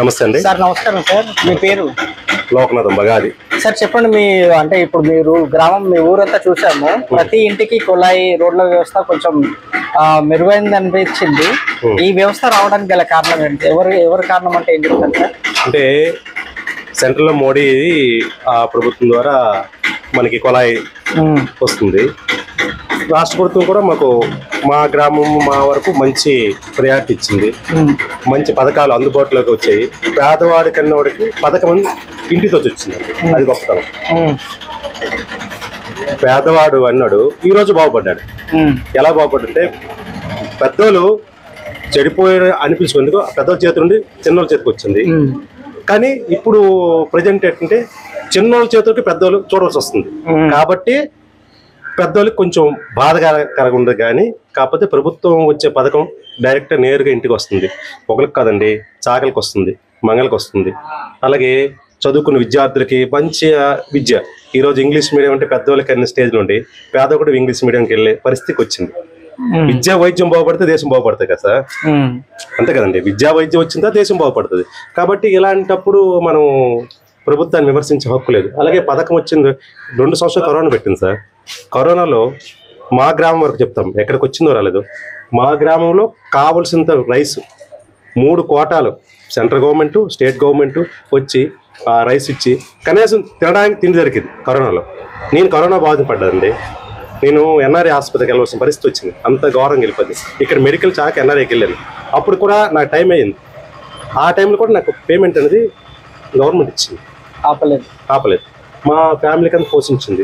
నమస్తే అండి సార్. నమస్కారం సార్. మీ పేరు? లోకనాథం బగాది. సార్ చెప్పండి, మీ అంటే ఇప్పుడు మీరు గ్రామం మీ ఊరంతా చూసాము, ప్రతి ఇంటికి కుళాయి రోడ్ల వ్యవస్థ కొంచెం మెరుగైంది అనిపించింది. ఈ వ్యవస్థ రావడానికి గల కారణం ఏంటి? ఎవరు కారణం అంటే ఏం చెప్తారు సార్? అంటే సెంట్రల్ లో మోడీ ప్రభుత్వం ద్వారా మనకి కుళాయి వస్తుంది. రాష్ట్ర ప్రభుత్వం కూడా మా గ్రామం మా వరకు మంచి ప్రయారిటీ ఇచ్చింది. మంచి పథకాలు అందుబాటులోకి వచ్చాయి. పేదవాడి కన్నవాడికి పథకం ఇంటితో వచ్చింది. అది గొప్పతనం. పేదవాడు అన్నాడు ఈరోజు బాగుపడ్డాడు. ఎలా బాగుపడ్డంటే పెద్దోళ్ళు చెడిపోయారు అనిపించుకుందుకు పెద్దోళ్ళ చేతి నుండి చిన్నోళ్ళ చేతికి వచ్చింది. కానీ ఇప్పుడు ప్రజెంట్ ఏంటంటే చిన్నోళ్ళ చేతులకి పెద్దోళ్ళు చూడవలసి వస్తుంది. కాబట్టి పెద్దోళ్ళకి కొంచెం బాధకరంగా ఉండదు. కానీ కాకపోతే ప్రభుత్వం వచ్చే పథకం డైరెక్ట్ నేరుగా ఇంటికి వస్తుంది. ఒకరికి కాదండి, చాకలికి వస్తుంది, మంగళకి వస్తుంది. అలాగే చదువుకున్న విద్యార్థులకి మంచి విద్య. ఈరోజు ఇంగ్లీష్ మీడియం అంటే పెద్దోళ్ళకి అన్ని స్టేజ్ నుండి పేదవాడు ఇంగ్లీష్ మీడియంకి వెళ్ళే పరిస్థితికి వచ్చింది. విద్యా వైద్యం బాగుపడితే దేశం బాగుపడుతుంది కదా సార్. అంతే కదండి, విద్యా వైద్యం వచ్చిందా దేశం బాగుపడుతుంది. కాబట్టి ఇలాంటప్పుడు మనం ప్రభుత్వాన్ని విమర్శించే హక్కు లేదు. అలాగే పథకం వచ్చింది 2 సంవత్సరాలు కరోనా పెట్టింది సార్. కరోనాలో మా గ్రామం వరకు చెప్తాం, ఎక్కడికి వచ్చిందో రాలేదు. మా గ్రామంలో కావలసినంత రైస్ 3 కోటాలు సెంట్రల్ గవర్నమెంట్ స్టేట్ గవర్నమెంట్ వచ్చి ఆ రైస్ ఇచ్చి కనీసం తినడానికి తిండి దొరికింది. కరోనాలో నేను కరోనా బాధపడ్డానండి. నేను ఎన్ఆర్ఐ ఆసుపత్రికి వెళ్ళవలసిన పరిస్థితి వచ్చింది. అంత ఘోరంగా వెళ్ళిపోయింది. ఇక్కడ మెడికల్ చాక్ ఎన్ఆర్ఐకి వెళ్ళాను. అప్పుడు కూడా నాకు టైం అయ్యింది. ఆ టైంలో కూడా నాకు పేమెంట్ అనేది గవర్నమెంట్ ఇచ్చింది. ఆపలేదు. మా ఫ్యామిలీకి అంతా పోషించింది.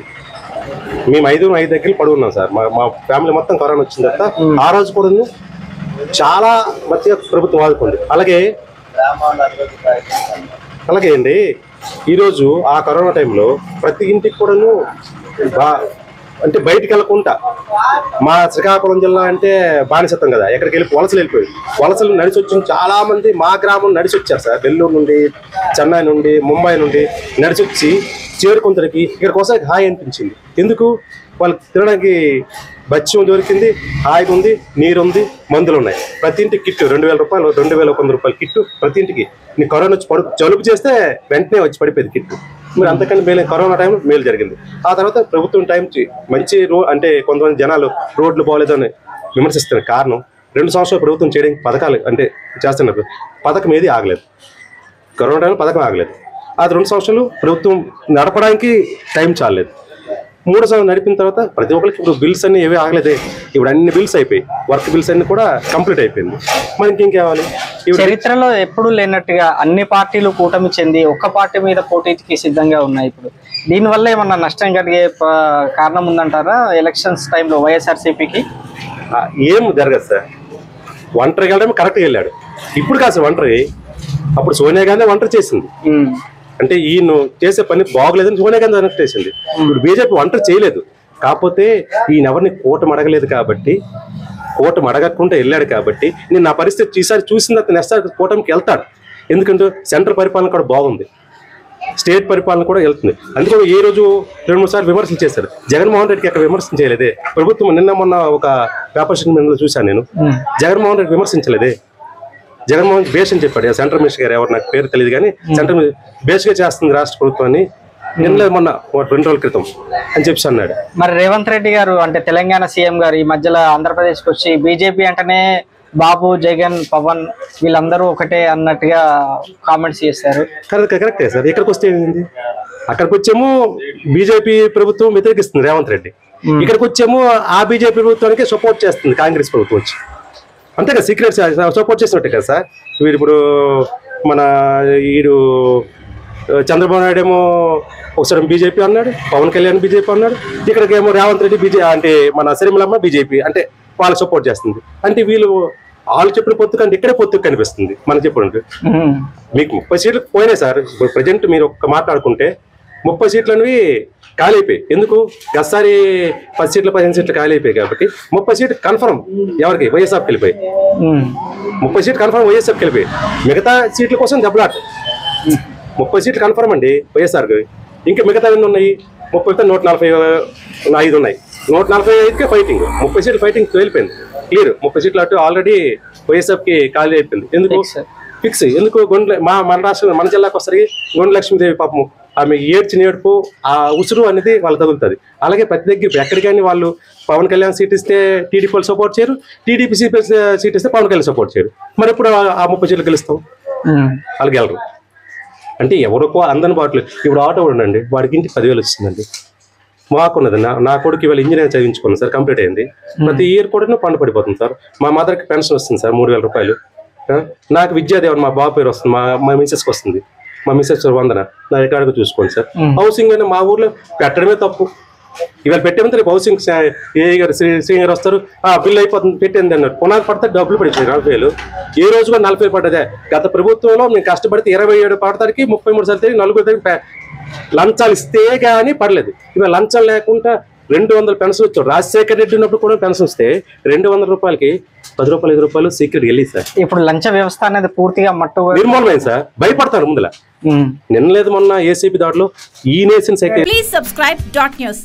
మేము 5 దగ్గర పడుకున్నాం సార్. మా ఫ్యామిలీ మొత్తం కరోనా వచ్చిన తర్వాత ఆ రోజు కూడా చాలా మంచిగా ప్రభుత్వం ఆదుకుంది. అలాగే అండి ఈరోజు ఆ కరోనా టైంలో ప్రతి ఇంటికి కూడాను అంటే బయటికి వెళ్ళకుండా, మా శ్రీకాకుళం జిల్లా అంటే బానిసత్వం కదా, ఎక్కడికి వెళ్ళిపోయి వలసలు నడిచి వచ్చిన చాలా మంది మా గ్రామం నడిచి వచ్చారు సార్. బెల్లూరు నుండి, చెన్నై నుండి, ముంబై నుండి నడిచి వచ్చి చేరుకుందరికి ఇక్కడికి వస్తే హాయి అనిపించింది. ఎందుకు? వాళ్ళకి తినడానికి బత్యం దొరికింది, హాయిగా ఉంది, నీరు ఉంది, మందులు ఉన్నాయి. ప్రతి ఇంటికి కిట్టు 2,000 రూపాయలు, 2,100 రూపాయలు కిట్టు ప్రతి ఇంటికి. నీ కరోనా వచ్చి జలుబు చేస్తే వెంటనే వచ్చి పడిపోయింది కిట్టు. మీరు అంతకన్నా మేలు కరోనా టైంలో మేలు జరిగింది. ఆ తర్వాత ప్రభుత్వం టైం మంచి అంటే కొంతమంది జనాలు రోడ్లు బాగోలేదని విమర్శిస్తున్న కారణం 2 సంవత్సరాలు ప్రభుత్వం చేయడానికి పథకాలు అంటే చేస్తున్నారు. పథకం ఏది ఆగలేదు. కరోనా టైంలో పథకం ఆగలేదు. అది 2 సంవత్సరాలు ప్రభుత్వం నడపడానికి టైం చాలలేదు. 3 సంవత్సరాలు నడిపిన తర్వాత ప్రతి ఒక్కరికి ఇప్పుడు బిల్స్ అన్ని ఏవీ ఆగలేదే. ఇప్పుడు అన్ని బిల్స్ అయిపోయి వర్క్ బిల్స్ అన్ని కూడా కంప్లీట్ అయిపోయింది. మనకి ఇంకేవాలి? చరిత్రలో ఎప్పుడు లేనట్టుగా అన్ని పార్టీలు కూటమి చెంది ఒక్క పార్టీ మీద పోటీకి సిద్ధంగా ఉన్నాయి. ఇప్పుడు దీనివల్ల ఏమన్నా నష్టం కలిగే కారణం ఉందంటారా? ఎలక్షన్స్ టైంలో వైఎస్ఆర్సీపీకి ఏం జరగదు సార్. ఒంటరికి వెళ్ళడం కరెక్ట్గా వెళ్ళాడు. ఇప్పుడు కాదు ఒంటరి. అప్పుడు సోనియా గాంధీ ఒంటరి చేసింది. అంటే ఈయన చేసే పని బాగోలేదని సోనియా గాంధీ వెనక్కి చేసింది. ఇప్పుడు బీజేపీ ఒంటరి చేయలేదు. కాకపోతే ఈయన ఎవరిని కూటమి అడగలేదు కాబట్టి, కూటమి అడగకుండా వెళ్ళాడు కాబట్టి నేను నా పరిస్థితి ఈసారి చూసిన తర్వాత నెక్స్ట్ కూటమికి వెళ్తాడు. ఎందుకంటే సెంట్రల్ పరిపాలన కూడా బాగుంది, స్టేట్ పరిపాలన కూడా వెళ్తుంది. అందుకని ఏ రోజు 2-3 సార్లు విమర్శలు చేశారు. జగన్మోహన్ రెడ్డికి అక్కడ విమర్శన చేయలేదే. ప్రభుత్వం మొన్న ఒక పేపర్ స్టేట్మెంట్లో చూశాను నేను. జగన్మోహన్ రెడ్డి విమర్శించలేదే. జగన్మోహన్ బేస్ అని చెప్పాడు. సెంట్రల్ మినిస్టర్ గారు ఎవరు నాకు పేరు తెలియదు, కానీ సెంట్రల్ బేస్గా చేస్తుంది రాష్ట్ర ప్రభుత్వాన్ని మొన్న 2 రోజుల క్రితం అని చెప్పి అన్నాడు. మరి రేవంత్ రెడ్డి గారు అంటే తెలంగాణ సీఎం గారు ఈ మధ్యలో ఆంధ్రప్రదేశ్కి వచ్చి బీజేపీ అంటేనే బాబు, జగన్, పవన్ వీళ్ళందరూ ఒకటే అన్నట్టుగా కామెంట్స్ చేశారు. కరెక్టే సార్. ఇక్కడికి వస్తే ఏంది? అక్కడికి వచ్చేమో బీజేపీ ప్రభుత్వం వ్యతిరేకిస్తుంది రేవంత్ రెడ్డి. ఇక్కడికి వచ్చేమో ఆ బీజేపీ ప్రభుత్వానికి సపోర్ట్ చేస్తుంది కాంగ్రెస్ ప్రభుత్వం వచ్చి. అంతే కదా, సీక్రెట్ సపోర్ట్ చేసినట్టే కదా సార్. వీడు ఇప్పుడు మన చంద్రబాబు నాయుడు ఏమో ఒకసారి బీజేపీ అన్నాడు, పవన్ కళ్యాణ్ బీజేపీ అన్నాడు. ఇక్కడికేమో రేవంత్ రెడ్డి అంటే మన సిరిమలమ్మ బీజేపీ అంటే వాళ్ళు సపోర్ట్ చేస్తుంది. అంటే వీళ్ళు వాళ్ళు చెప్పిన పొత్తు కంటే ఇక్కడే పొత్తు కనిపిస్తుంది. మనం చెప్పండి, మీకు 30 సీట్లు పోయినాయి సార్. ఇప్పుడు ప్రజెంట్ మీరు ఒక్క మాట్లాడుకుంటే 30 సీట్లు అనేవి ఖాళీ అయిపోయి. ఎందుకు? గతసారి 10 సీట్లు 15 సీట్లు ఖాళీ అయిపోయాయి కాబట్టి 30 సీట్లు కన్ఫర్మ్ ఎవరికి? వైఎస్ఆర్కి వెళ్ళిపోయి. 30 సీట్లు కన్ఫర్మ్ వైఎస్ఆర్కి వెళ్ళిపోయి. మిగతా సీట్ల కోసం దెబ్బలాట. 30 సీట్లు కన్ఫర్మ్ అండి వైఎస్ఆర్కి. ఇంకా మిగతా ఎన్ని ఉన్నాయి? 30 145 ఉన్నాయి. 145కే ఫైటింగ్. 30 సీట్లు ఫైటింగ్ వెళ్ళిపోయింది క్లియర్. 30 సీట్లు అటు ఆల్రెడీ వైఎస్ఆర్కి ఖాళీ అయిపోయింది. ఎందుకు? ఫిక్స్. ఎందుకు మన రాష్ట్రం మన జిల్లాకు వస్తారు గొండ్ల లక్ష్మీదేవి పాపం ఆమె ఏడ్చిన ఏడుపు ఆ ఉసురు అనేది వాళ్ళు తగులుతుంది. అలాగే ప్రతి దగ్గర ఎక్కడికైనా వాళ్ళు పవన్ కళ్యాణ్ సీట్ ఇస్తే టీడీపీ వాళ్ళు సపోర్ట్ చేయరు, టీడీపీ సీట్ ఇస్తే పవన్ కళ్యాణ్ సపోర్ట్ చేయరు. మరి ఎప్పుడు ఆ 30 సీట్లు గెలుస్తాం? వాళ్ళు గెలరు. అంటే ఎవరికో అందని బాటలు. ఇప్పుడు ఆటో ఉండండి, వాడికి ఇంటికి 10,000 వచ్చిందండి. మాకున్నది నా కొడుకు ఇవాళ ఇంజనీరింగ్ చదివించుకున్నాను సార్, కంప్లీట్ అయింది. ప్రతి ఇయర్ కూడా పండు పడిపోతుంది సార్. మా మదర్కి పెన్షన్ వస్తుంది సార్ 3,000 రూపాయలు. నాకు విద్యాదేవన్ మా బాబు పేరు వస్తుంది, మా మిసెస్కి వస్తుంది. మా మిసెస్ వందన నా రికార్డుగా చూసుకోండి సార్. హౌసింగ్ అని మా ఊర్లో పెట్టడమే తప్పు. ఇవాళ పెట్టేమంటే రేపు హౌసింగ్ ఏ గారు శ్రీ గారు వస్తారు, బిల్లు అయిపోతుంది పెట్టింది అన్నారు. పునాది పడితే డబ్బులు పడిపోయి 40,000. ఏ రోజు కూడా 40,000 పడ్డదే. గత ప్రభుత్వంలో మేము కష్టపడితే 27 పడతానికి 33 సార్లు 4 లంచాలు ఇస్తే కానీ పర్లేదు. ఇవాళ లంచం లేకుండా 200 పెన్షన్ వచ్చాడు. రాజశేఖర రెడ్డి ఉన్నప్పుడు కూడా పెన్షన్ వస్తే 200 రూపాయలకి 10 రూపాయలు 5 రూపాయలు సీక్రెట్ వెళ్ళి సార్. ఇప్పుడు లంచ వ్యవస్థ అనేది పూర్తిగా నిర్మూలమైంది సార్. భయపడతారు ముందుల. నిన్న లేదు మొన్న ఏసీపీ దాడిలో ఈ నేషన్ Please subscribe .news.